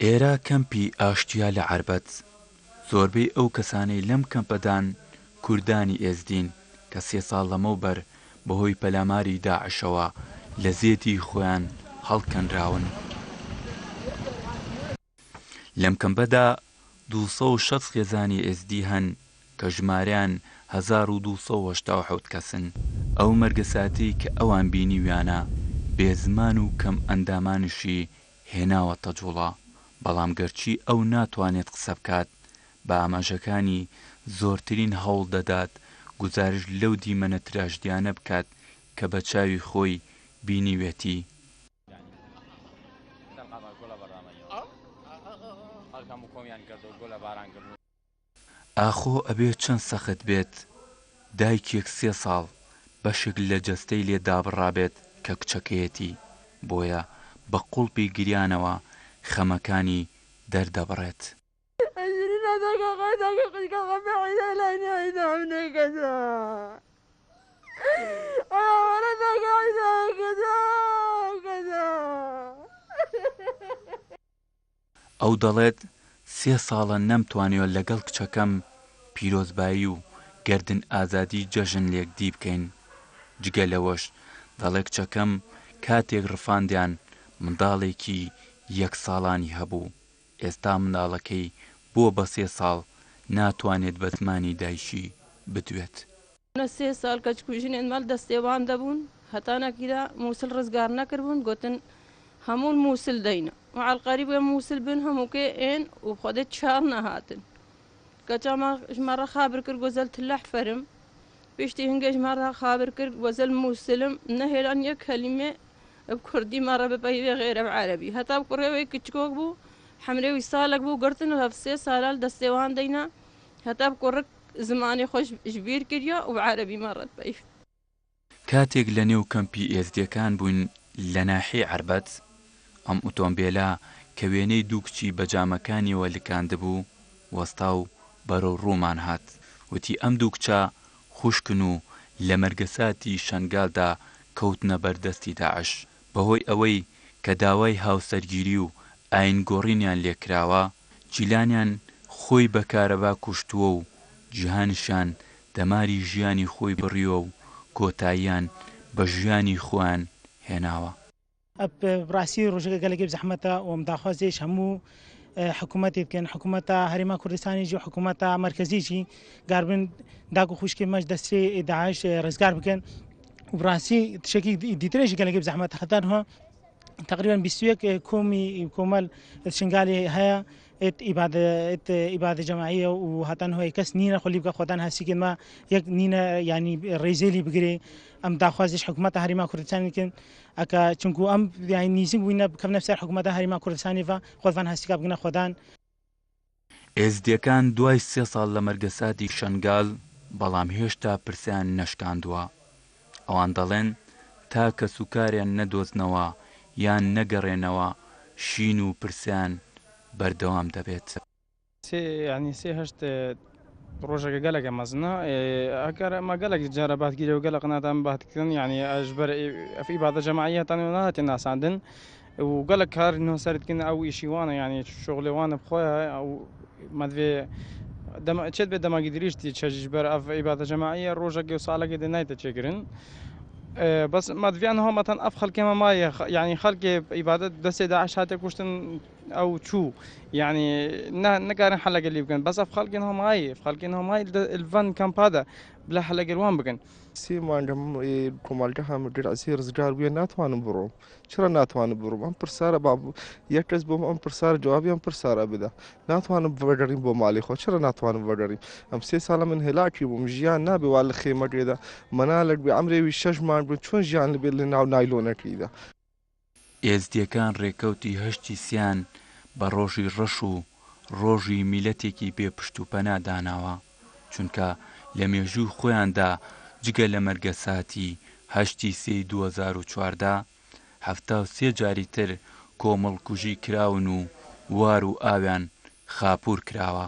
ئێرە کەمپی ئاشتیا لە عەربەت. زۆربەی ئەو کەسانەی لەم کەمپەدان کوردانی ئێزدین کە 3 ساڵ لەمەوبەر بەهۆی پەلاماری داعشەوە لە زێتی خۆیان هەڵکەنراون. لەم کەمپەدا 260 خێزانی ئێزدی هەن کە ژمارەیان 1287 کەسن. ئەو مەرگەساتی کە ئەوان بینیویانە بێزمان و کەم ئەندامانشی هێناوەتە جوڵە، بەڵام گەرچی ئەو ناتوانێت قسە بکات بە ئاماژەکانی زۆرترین هەوڵ دەدات گوزارش لەو دیمەنە تراژدیانە بکات کە بە چاوی خۆی بینیوێتی. ئاخۆ ئەبێ چەند سەخت بێت دایکێک 3 ساڵ بەشێک لە جەستەی لێ دابڕابێت کە کچەکەیەتی، بۆیە بە قوڵپی گریانەوە خەمەکانی دەردەبڕێت. ئەو دەڵێت 3 ساڵە نەمتوانیوە لەگەڵ کچەکەم پیرۆزبایی و گەردن ئازادی جەژن لێکدی بکەین. جگە لەوەش دەڵێ کچەکەم کاتێک ڕفاندیان منداڵێکی 1 ساڵانی هەبوو. ئێستا منداڵەکەی بووە بە 3 ساڵ ناتوانێت بە زمانی دایشی بدوێت. 3 ساڵ کەچکوژنێن مەڵ دەستێوان دەبوون هەتانەکیدا مووسڵ ڕزگار نەکردبوون گوتن هەموون مووسل دەینە وعەڵقەریب وێ مووسل بن هەمووکێ ئێن و خۆدێ چار نەهاتن کەچاما ژمارە خابر کرد گۆزەل تلەح فەرم پشتی هەنگێ ژمارە خابر کرد وەزەل مووسلم نەهێران یەک کەلیمێ بکوردی مەڕە بپەیوێ غێرە عەرەبی هەتا کوڕێوەی کچکۆک بوو حملێوی ساڵک بوو گرتن و 3 ساڵال دەستێوان دەینا هەتا کوڕک زمانی خۆش ژبیر کردیا و عەرەبی مەڕەت پەیف. کاتێک لە نێو کەمپی ئێزدیەکان بووین لە ناحیەی عەربەت، ئەم ئۆتۆمبیلە کە وێنەی دوو کچی بەجامەکانیەوە لکاندبوو وەستا و بەرەو ڕوومان هات. وتی ئەم دوو کچە خوشکن و لە مەرگەساتی شەنگالدا کەوتنە بەردەستی داعش. بەهۆی ئەوەی کە داوای هاوسەرگیری و ئاینگۆڕینیان لێکراوە، جیلانیان خۆی بە کارەبا کوشتووە و جیهانشیان دەماری ژیانی خۆی بڕیوە و کۆتاییان بە ژیانی خۆیان هێناوە. بڕاستی ڕۆژەکە گەلێکی زەحمەتە وم داخوازێش هەموو حکوومەتی بکەن حکوومەتە هەرێما کوردستانیجی و حکوومەتە مەرکەزیجی گاربن داگ و خوشکی مەش دەستی داعش ڕزگار بکەن و بڕاستی تشێکی دیترێژی گەلێکی زەحمەتە هەتانها تقریبا 21 کۆمەل شنگالی هەیە ئیبادە جەماعیە و هەتان هۆی کەس نینە خۆلی بکە خۆتان هەسیکن ما یەک نینە ینی ڕێزێلی بگرێ ئەم داخوازش حکوومەتە هەرێما کوردستانیکن ئەکە چونکو ئەم نیزیک بووینە بکەم سەر حکوومەتە هەرێما کوردستانیڤ خۆتان هەستیکا بگنە خۆدان. ئێزدیەکان دوای 3 ساڵ لە مەرگەساتی شەنگال بەڵام هێشتا پرسیان نەشکاندووە. ئەوان دەڵێن تا کە سوکاریان نەدۆزنەوە یان نەگەڕێنەوە شین و پرسیان بەردەوام دەبێت. ینی 3 ڕۆژێکە گەلێکە مەزنە ئەگەر ئەمە گەلێک جارە باتگیری و گەلە قناتان باتکردن ینی ئەژبەر ئەفی بادە جەماعیەتان نهاتێ ناساندن و گەلک کار نۆسەرتکردن ئەو ئیشیوانە ینی شغلێوانە بخۆیە ئەو مەدوێ چێت بێت دەماگی دریشتی چەژبەر ئەف ئیبادە جەماعیە ڕۆژێکی و ساڵێکی دەنایتە چێگرن بەس مەدویان هەمەتەن ئەف خەڵکێمە مایە ینی خەڵکێ ئیبادەت دەستێ داعش هاتێ کوشتن ئەو چوو ینی نەکارن حەلەگەلی بکەن بەس ئەف خەڵکێن هەمایە خەڵکێن هەمای الڤەن کەمپادە بلا حەلەگەروان بکەن. سیمانجم کۆمەڵگە هەموو ئەسی ڕزگار بووە ناتوانم بڕۆم چرا ناتوانم بڕۆم ئەم پرسارە یەک کەس بۆم ئەم پرسارە جوابی ئەم پرسارە بدە ناتوانم بەدەڕیم بۆ ماڵی خۆ چرا ناتوانم بەدەڕیم ئەم 3 ساڵە من هێلاکی بووم ژیان نابێ وا لە خێمەگێدا مەنالک بێ ئەمرێوی 6 مان بوو چۆن ژیان لەبێت لە ناو نایلۆنەکەیدا. ئێزدیەکان ڕێکەوتی هەشتی سیان بە ڕۆژی ڕەش و ڕۆژی میلەتێکی بێ پشت و پەنا داناوە چونکە لە مێژوو خۆیاندا جگە لە مەرگەساتی هەشتی سێی 2014 73 جاری تر کۆمەڵکوژی کراون و وار و ئاویان خاپوور کراوە.